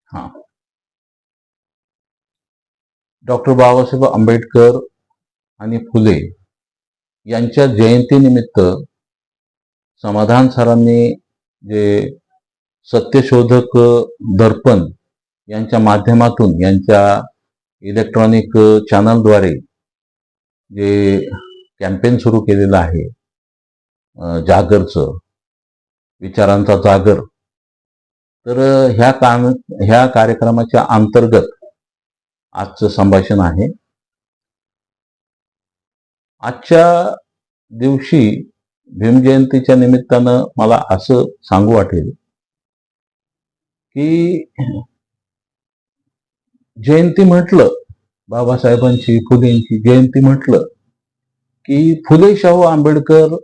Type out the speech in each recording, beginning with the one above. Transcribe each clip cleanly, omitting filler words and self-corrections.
हा. डॉक्टर बाबासाहेब आंबेडकर आणि फुले यांच्या जयंतीनिमित्त समाधान सरांनी जे सत्यशोधक दर्पण यांच्या माध्यमातून यांच्या इलेक्ट्रॉनिक चॅनलद्वारे जे कॅम्पेन सुरू केलेलं आहे, जागरचं, विचारांचा जागर, तर ह्या कार्यक्रमाच्या अंतर्गत आजचं संभाषण आहे. आजच्या दिवशी भीमजयंतीच्या निमित्तानं मला असं सांगू वाटेल की जयंती म्हटलं, बाबासाहेबांची, फुलेंची जयंती म्हटलं की फुले शाहू आंबेडकर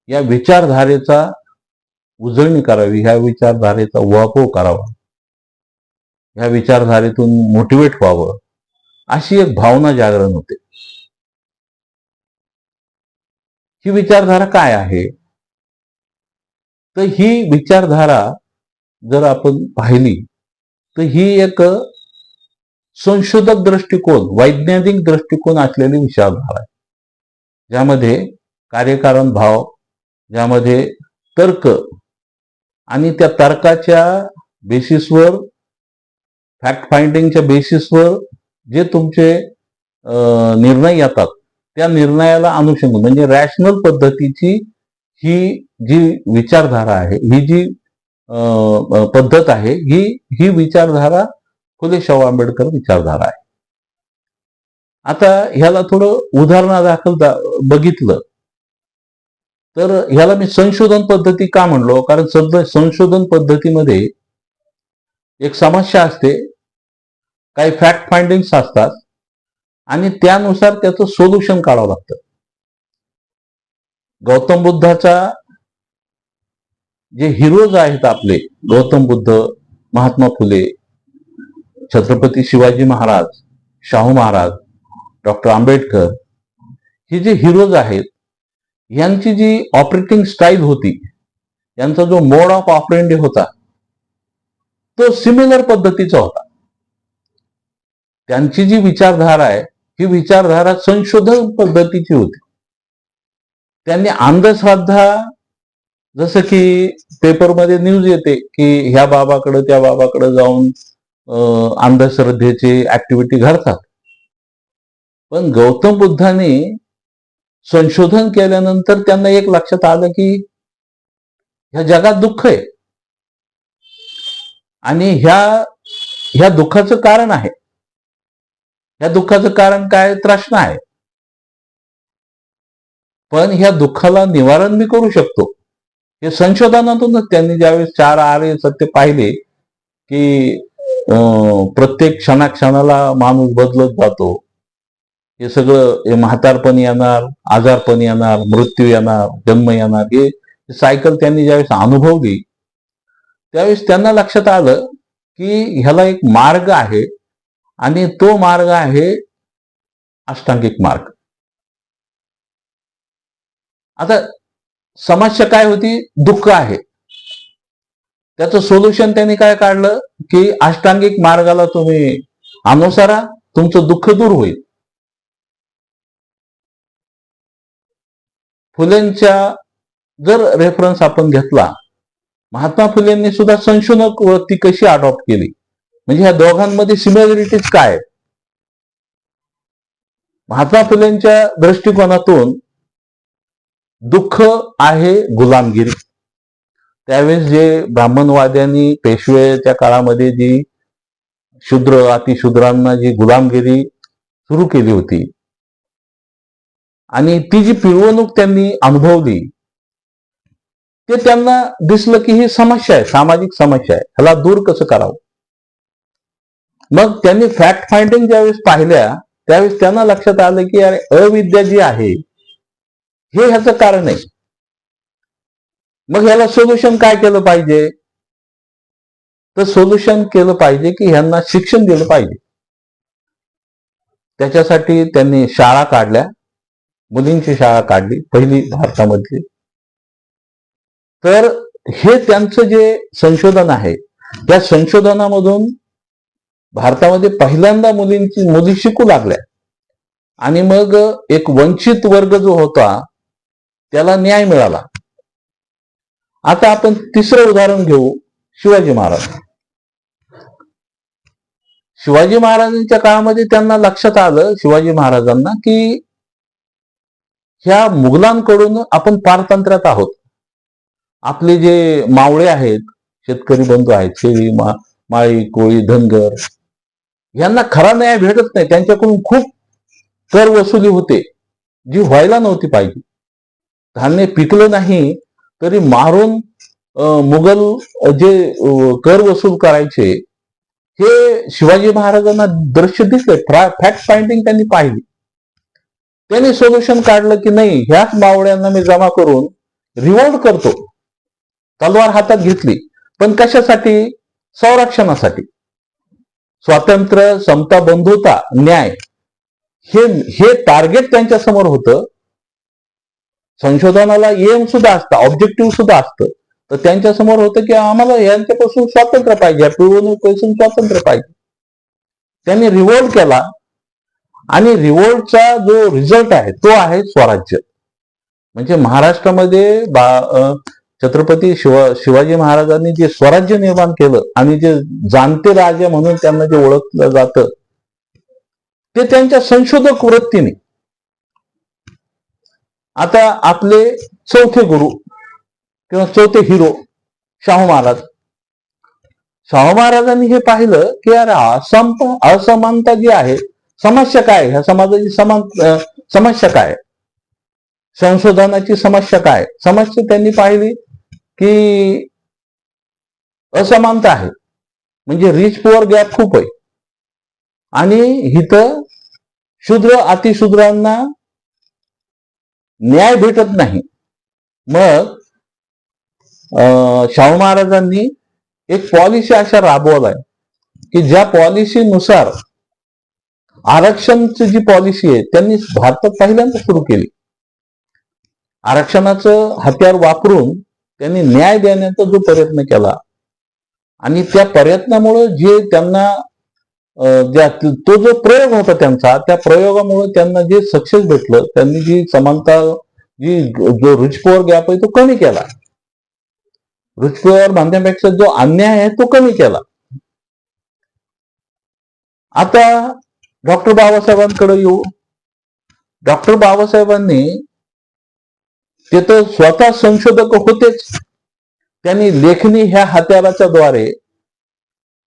या विचारधारेचा उजळणी करावी, ह्या विचारधारेचा उहापोह करावा, ह्या विचारधारेतून मोटिवेट व्हावं, अशी एक भावना जागरण होते. ही विचारधारा काय आहे? तर ही विचारधारा जर आपण पाहिली तर ही एक संशोधक दृष्टिकोन, वैज्ञानिक दृष्टिकोन असलेली विचारधारा आहे, ज्यामध्ये कार्यकारण भाव, ज्यामध्ये तर्क आणि त्या तर्काच्या बेसिसवर, फॅक्ट फाइंडिंगच्या बेसिसवर जे तुमचे निर्णय येतात, त्या निर्णयाला अनुषंग म्हणजे रॅशनल पद्धतीची ही जी विचारधारा आहे, ही जी पद्धत आहे, ही विचारधारा फुले शाहू आंबेडकर विचारधारा आहे. आता ह्याला थोडं उदाहरणादाखल बघितलं तर ह्याला मी संशोधन पद्धती का म्हणलो? कारण संशोधन पद्धतीमध्ये एक समस्या असते, काही फॅक्ट फाइंडिंग्स असतात आणि त्यानुसार त्याचं सोल्युशन काढावं लागतं. गौतम बुद्धाचा जे हिरोज आहेत आपले, गौतम बुद्ध, महात्मा फुले, छत्रपती शिवाजी महाराज, शाहू महाराज, डॉक्टर आंबेडकर, हे जे हिरोज आहेत, यांची जी ऑपरेटिंग स्टाईल होती, यांचा जो मोड ऑफ ऑपरेंडी होता, तो सिमिलर पद्धतीचा होता. त्यांची जी विचारधारा आहे, ही विचारधारा संशोधन पद्धतीची होती. त्यांनी अंधश्रद्धा, जसं की पेपरमध्ये न्यूज येते की ह्या बाबाकडे त्या बाबाकडे जाऊन अंधश्रद्धेची ऍक्टिव्हिटी घडतात, पण गौतम बुद्धाने संशोधन केल्यानंतर त्यांना एक लक्षात आलं की ह्या जगात दुःख आहे आणि ह्या दुःखाचं कारण आहे. ह्या दुःखाचं कारण काय? तृष्णा आहे. पण ह्या दुःखाला निवारण मी करू शकतो. हे संशोधनातूनच त्यांनी ज्यावेळेस 4 आर्य सत्य पाहिले की प्रत्येक क्षणाक्षणाला माणूस बदलत जातो, हे सगळं म्हातारपण येणार, आजारपण येणार, मृत्यू येणार, जन्म येणार, हे सायकल त्यांनी ज्यावेळेस अनुभवली त्यावेळेस त्यांना लक्षात आलं की ह्याला एक मार्ग आहे आणि तो मार्ग आहे अष्टांगिक मार्ग. आता समस्या काय होती? दुःख आहे. त्याचं सोल्युशन त्यांनी काय काढलं की अष्टांगिक मार्गाला तुम्ही अनुसरा, तुमचं दुःख दूर होईल. फुलेंच्या जर रेफरन्स आपण घेतला, महात्मा फुलेंनी सुद्धा संशोधक वृत्ती कशी अडॉप्ट केली, म्हणजे ह्या दोघांमध्ये सिमिलरिटीज काय? महात्मा फुलेंच्या दृष्टिकोनातून दुःख आहे गुलामगिरी. त्यावेळेस जे ब्राह्मणवाद्यांनी पेशवेच्या काळामध्ये जी शूद्र, अतिशूद्रांना जी गुलामगिरी सुरू केली होती आणि ती जी पिळवणूक त्यांनी अनुभवली, ते त्यांना दिसलं की ही समस्या आहे, सामाजिक समस्या आहे, ह्याला दूर कसं करावं. मग त्यांनी फॅक्ट फाइंडिंग ज्यावेळेस पाहिल्या त्यावेळेस त्यांना लक्षात आलं की अरे अविद्या जी आहे हे ह्याचं कारण आहे. मग ह्याला सोल्युशन काय केलं पाहिजे? तर सोल्युशन केलं पाहिजे की ह्यांना शिक्षण दिलं पाहिजे. त्याच्यासाठी त्यांनी शाळा काढल्या, मुलींची शाळा काढली, पहिली भारतामध्ये. तर हे त्यांचं जे संशोधन आहे त्या संशोधनामधून भारतामध्ये पहिल्यांदा मुली शिकू लागल्या आणि मग एक वंचित वर्ग जो होता त्याला न्याय मिळाला. आता आपण तिसरं उदाहरण घेऊ, शिवाजी महाराज. शिवाजी महाराजांच्या काळामध्ये त्यांना लक्षात आलं, शिवाजी महाराजांना, की ह्या मुघलांकडून आपण पारतंत्र्यात आहोत. आपले जे मावळे आहेत, शेतकरी बंधू आहेत, शेळी माळी कोळी धनगर, यांना खरा न्याय भेटत नाही. त्यांच्याकडून खूप कर वसुली होते जी व्हायला नव्हती पाहिजे. धान्य पिकलं नाही तरी मारून मुघल जे कर वसूल करायचे हे शिवाजी महाराजांना दृश्य दिसले. फॅक्ट फाइंडिंग त्यांनी पाहिली. त्यांनी सोल्युशन काढलं की नाही, ह्याच मावळ्यांना मी जमा करून रिवोल्ट करतो. तलवार हातात घेतली, पण कशासाठी? संरक्षणासाठी. स्वातंत्र्य, समता, बंधुता, न्याय हे टार्गेट त्यांच्या समोर होतं. संशोधनाला एम सुद्धा असतं, ऑब्जेक्टिव्ह सुद्धा असतं. तर त्यांच्या समोर होतं की आम्हाला यांच्यापासून स्वातंत्र्य पाहिजे, पिळवणुकीपासून स्वातंत्र्य पाहिजे. त्यांनी रिवोल्ट केला आणि रिवोल्टचा जो रिझल्ट आहे तो आहे स्वराज्य. म्हणजे महाराष्ट्रामध्ये छत्रपती शिवाजी महाराजांनी जे स्वराज्य निर्माण केलं आणि जे जाणते राजे म्हणून त्यांना जे ओळखलं जातं ते त्यांच्या संशोधक वृत्तीने. आता आपले चौथे गुरु किंवा चौथे हिरो शाहू महाराज. शाहू महाराजांनी हे पाहिलं की यार असमानता जी आहे, समस्या काय, ह्या समाजाची समस्या काय, संशोधनाची समस्या काय. समस्या त्यांनी पाहिली की असमानता आहे, म्हणजे रिच पुअर गॅप खूप आहे आणि इथं शूद्र अतिशूद्रांना न्याय भेटत नाही. मग शाहू महाराजांनी एक पॉलिसी अशा राबवलाय की ज्या पॉलिसीनुसार आरक्षणची जी पॉलिसी आहे त्यांनी भारतात पहिल्यांदा सुरू केली. आरक्षणाचं हत्यार वापरून त्यांनी न्याय देण्याचा जो प्रयत्न केला आणि त्या प्रयत्नामुळे जे त्यांना तो जो प्रयोग होता त्यांचा, त्या प्रयोगामुळे त्यांना जे सक्सेस भेटलं, त्यांनी जी समानता, जो रिच पुअर गॅप आहे तो कमी केला. रिच पुअर म्हणण्यापेक्षा जो अन्याय आहे तो कमी केला. आता डॉक्टर बाबासाहेबांकडे येऊ. डॉक्टर बाबासाहेबांनी, ते तर स्वतः संशोधक होतेच, त्यांनी लेखणी ह्या हत्याराच्या द्वारे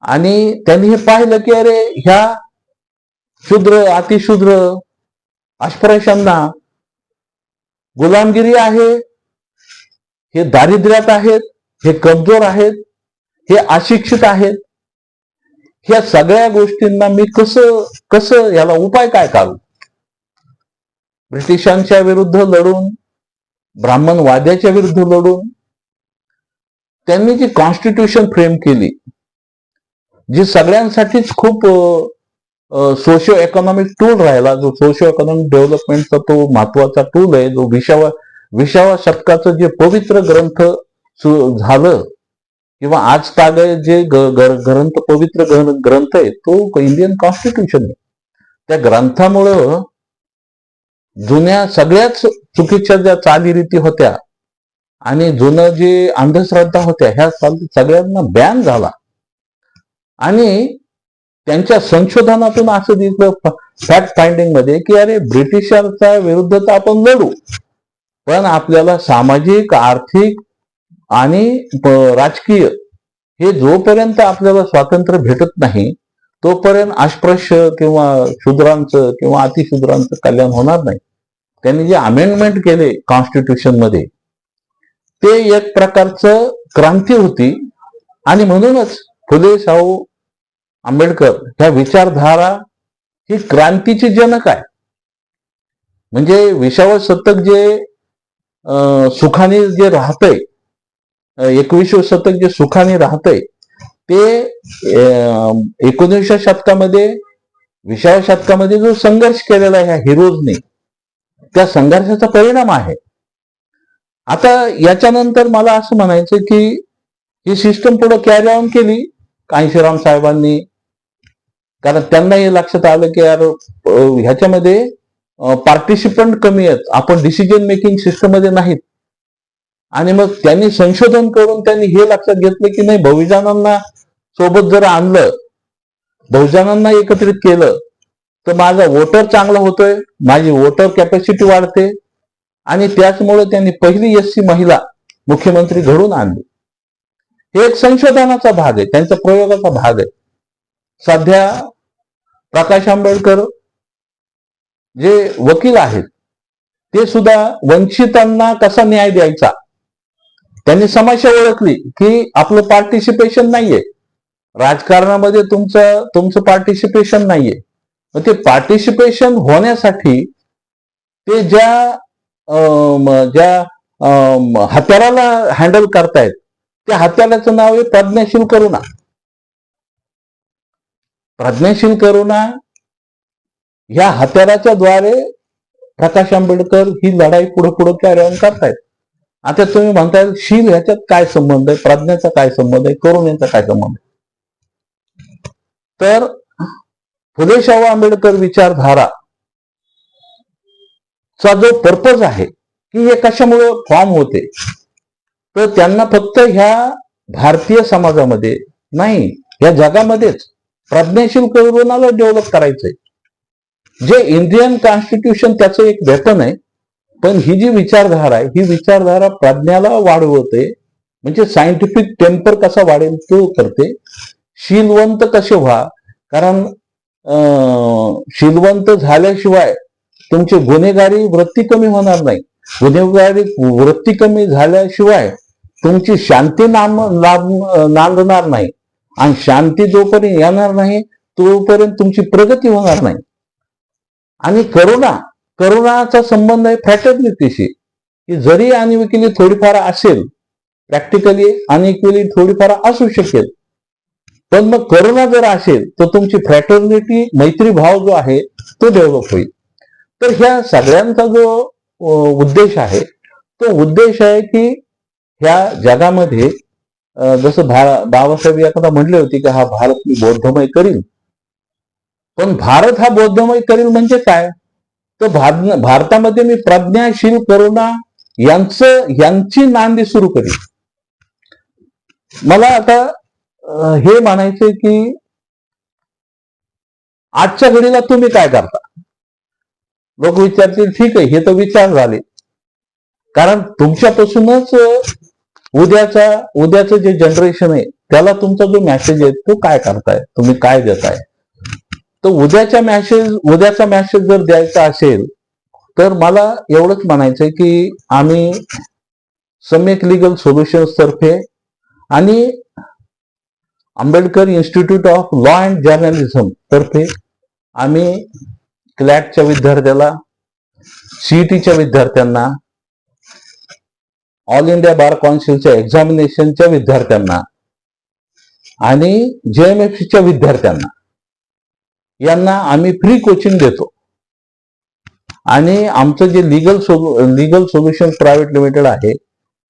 आणि त्यांनी हे पाहिलं की अरे ह्या शूद्र अतिशूद्र अस्पृश्यांना गुलामगिरी आहे, हे दारिद्र्यात आहेत, हे कमजोर आहेत, हे अशिक्षित आहेत, ह्या सगळ्या गोष्टींना मी कसं याला उपाय काय काढू. ब्रिटिशांच्या विरुद्ध लढून, ब्राह्मणवाद्याच्या विरुद्ध लढून त्यांनी जी कॉन्स्टिट्यूशन फ्रेम केली, जी सगळ्यांसाठीच खूप सोशिओ इकॉनॉमिक टूल राहिला, जो सोशिओ इकॉनॉमिक डेव्हलपमेंटचा तो महत्वाचा टूल आहे, जो 20व्या शतकाचं जे पवित्र ग्रंथ झालं किंवा आज ताग जे ग्रंथ, पवित्र ग्रंथ आहे तो इंडियन कॉन्स्टिट्यूशन आहे. त्या ग्रंथामुळं जुन्या सगळ्याच चुकीच्या ज्या चालीरीती होत्या आणि जुनं जे अंधश्रद्धा होत्या ह्या सगळ्यांना बॅन झाला. आणि त्यांच्या संशोधनातून असं दिसलं फॅक्ट फाइंडिंग मध्ये की अरे ब्रिटिशांच्या विरुद्ध तर आपण लढू, पण आपल्याला सामाजिक, आर्थिक आणि राजकीय हे जोपर्यंत आपल्याला स्वातंत्र्य भेटत नाही तोपर्यंत अस्पृश्य किंवा शूद्रांचं किंवा अतिशूद्रांचं कल्याण होणार नाही. त्यांनी जे अमेंडमेंट केले कॉन्स्टिट्यूशन मध्ये ते एक प्रकारचं क्रांती होती. आणि म्हणूनच फुले शाहू आंबेडकर ह्या विचारधारा ही क्रांतीची जनक आहे. म्हणजे 20वं शतक जे सुखाने जे राहतंय, 21वं शतक जे सुखाने राहतंय ते 19व्या शतकामध्ये, 20व्या शतकामध्ये जो संघर्ष केलेला आहे ह्या हिरोजने, त्या संघर्षाचा परिणाम आहे. आता याच्यानंतर मला असं म्हणायचं की ही सिस्टम पुढे कॅरी ऑन केली कांशीराम साहेबांनी, कारण त्यांना हे लक्षात आलं की यार ह्याच्यामध्ये पार्टिसिपंट कमी आहेत, आपण डिसिजन मेकिंग सिस्टम मध्ये नाहीत. आणि मग त्यांनी संशोधन करून त्यांनी हे लक्षात घेतलं की नाही, बहुजनांना सोबत जर आणलं, बहुजनांना एकत्रित केलं तर माझा वोटर चांगला होतोय, माझी वोटर कॅपॅसिटी वाढते. आणि त्याचमुळे त्यांनी पहिली एससी महिला मुख्यमंत्री घडून आणली. हे एक संशोधनाचा भाग आहे, त्यांच्या प्रयोगाचा भाग आहे. सध्या प्रकाश आंबेडकर जे वकील आहेत ते सुद्धा वंचितांना कसा न्याय द्यायचा, त्यांनी समस्या ओळखली की आपलं पार्टिसिपेशन नाहीये राजकारणामध्ये, तुमचं पार्टिसिपेशन नाहीये. मग ते पार्टिसिपेशन होण्यासाठी ते ज्या हत्याराला हँडल करतायत त्या हत्याराचं नाव आहे प्रज्ञाशील करुणा. प्रज्ञाशील करुणा ह्या हत्याराच्या द्वारे प्रकाश आंबेडकर ही लढाई पुढे पुढे कॅरी ऑन करतायत. आता तुम्ही म्हणताय शील ह्याच्यात काय संबंध आहे, प्रज्ञेचा काय संबंध आहे, करुणेचा काय संबंध आहे? तर फुले शाहू आंबेडकर विचारधारा चा जो पर्पज आहे की हे कशामुळे फॉर्म होते, तर त्यांना फक्त ह्या भारतीय समाजामध्ये नाही, या जगामध्येच प्रज्ञाशील करुणाला डेव्हलप करायचंय. जे इंडियन कॉन्स्टिट्यूशन त्याचं एक वेपन आहे, पण ही जी विचारधारा आहे ही विचारधारा प्रज्ञाला वाढवते. म्हणजे सायंटिफिक टेम्पर कसा वाढेल तो करते. शीलवंत कसे व्हा, कारण शीलवंत झाल्याशिवाय तुमची गुन्हेगारी वृत्ती कमी होणार नाही. गुन्हेगारी वृत्ती कमी झाल्याशिवाय तुमची शांती नांदणार नाही. आणि शांती जोपर्यंत येणार नाही तोपर्यंत तुमची प्रगती होणार नाही. आणि करुणाचा संबंध आहे फ्रॅटर्निटीशी, की जरी अनइक्वली थोडीफार असेल, प्रॅक्टिकली अनइक्वली थोडीफार असू शकेल, पण मग करुणा जर असेल तर तुमची फ्रॅटर्निटी, मैत्री भाव जो आहे तो डेव्हलप होईल. तर ह्या सगळ्यांचा जो उद्देश आहे तो उद्देश आहे की ह्या जगामध्ये जसं बाबासाहेब एकदा म्हटले होते की हा भारत मी बौद्धमय करील. पण भारत हा बौद्धमय करील म्हणजे काय, तर भारतामध्ये मी प्रज्ञाशील करुणा यांची नांदी सुरू करील. मला आता हे म्हणायचंय की आजच्या घडीला तुम्ही काय करता. लोक विचारतील ठीक आहे, हे तर विचार झाले, कारण तुमच्यापासूनच उद्याचं जे जनरेशन आहे त्याला तुमचा जो मेसेज आहे तो काय करताय, तुम्ही काय देताय. तर उद्याचा मेसेज जर द्यायचा असेल तर मला एवढंच म्हणायचंय की आम्ही सम्यक लिगल सोल्युशन्स तर्फे आणि Ambedkar institute of law and journalism तर्फे आम्ही क्लॅटच्या विद्यार्थ्याला, सीईटीच्या विद्यार्थ्यांना, ऑल इंडिया बार काउन्सिलच्या एक्झामिनेशनच्या विद्यार्थ्यांना आणि JMFCच्या विद्यार्थ्यांना यांना आम्ही फ्री कोचिंग देतो. आणि आमचं जे लिगल सोल्युशन प्रायव्हेट लिमिटेड आहे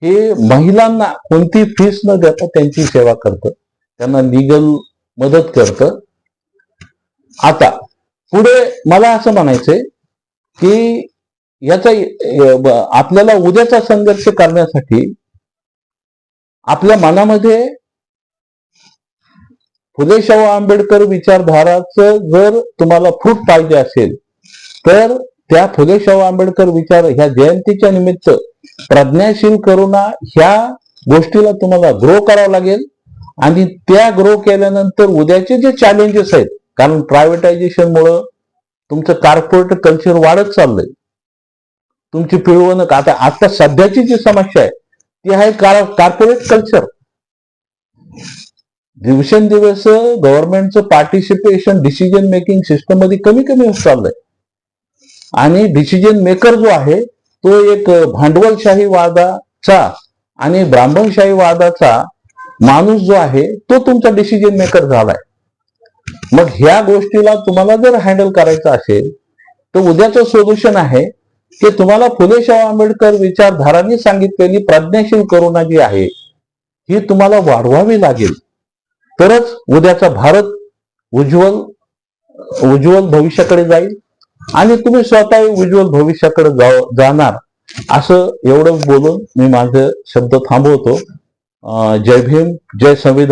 हे महिलांना कोणती फीस न देता त्यांची सेवा करतं, त्यांना लिगल मदत करतं. आता पुढे मला असं म्हणायचंय की याचा आपल्याला उद्याचा संघर्ष करण्यासाठी आपल्या मनामध्ये फुले शाहू आंबेडकर विचारधाराचं जर तुम्हाला फूट पाहिजे असेल तर त्या फुले शाहू आंबेडकर विचार ह्या जयंतीच्या निमित्त प्रज्ञाशील करुणा ह्या गोष्टीला तुम्हाला ग्रो करावं लागेल. आणि त्या ग्रो केल्यानंतर उद्याचे जे चॅलेंजेस आहेत, कारण प्रायव्हेटायझेशनमुळं तुमचं कॉर्पोरेट कल्चर वाढत चाललंय, तुमची पिळवणूक आता सध्याची जी समस्या आहे ती आहे कॉर्पोरेट कल्चर. दिवसेंदिवस गव्हर्नमेंटचं पार्टिसिपेशन डिसिजन मेकिंग सिस्टम मध्ये कमी होत चाललंय. आणि डिसिजन मेकर जो आहे तो एक भांडवलशाही वादाचा आणि ब्राह्मणशाही वादाचा माणूस जो आहे तो तुमचा डिसिजन मेकर झालाय. मग ह्या गोष्टीला तुम्हाला जर हँडल करायचं असेल तर उद्याचं सोल्युशन आहे की तुम्हाला फुले शाहू आंबेडकर विचारधारांनी सांगितलेली प्रज्ञाशील करुणा जी आहे ही तुम्हाला वाढवावी लागेल. तरच उद्याचा भारत उज्ज्वल भविष्याकडे जाईल आणि तुम्ही स्वतः उज्ज्वल भविष्याकडे जाणार, असं एवढं बोलून मी माझे शब्द थांबवतो. जय भीम, जय संविधान.